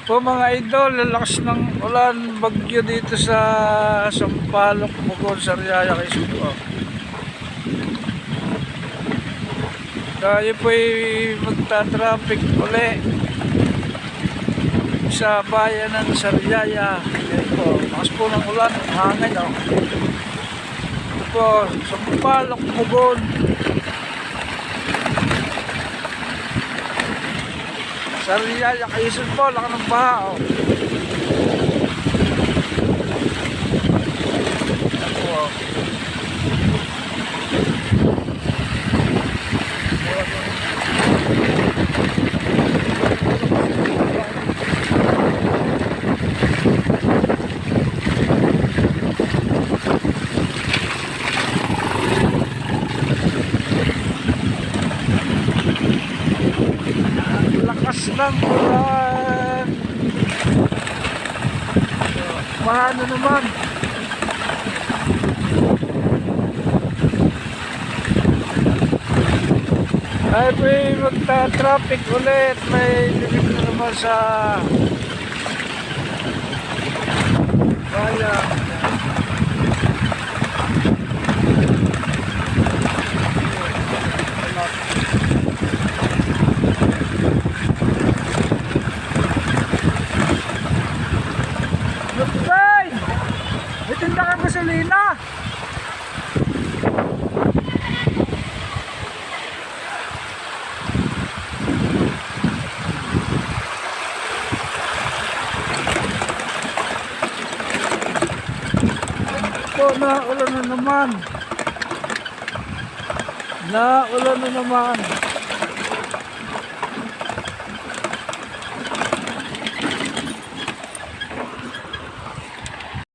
Po mga idol, lalakas ng ulan, bagyo dito sa Sampaloc, Bukod, Sariaya, Quezon po. Tayo po'y magta-traffic uli sa bayan ng Sariaya. Ngayon po, lakas po ng ulan, hangin o. Ito po, Sampaloc, Bukod. Sariaya, Quezon po, laki ng baha o. Lakas ng ulan. Paano naman? Ay po'y magta-traffic ulit. May limit na naman sa bayan. Lupay! May tinda kang gasolina! Po, naulan na naman. Naulan na naman.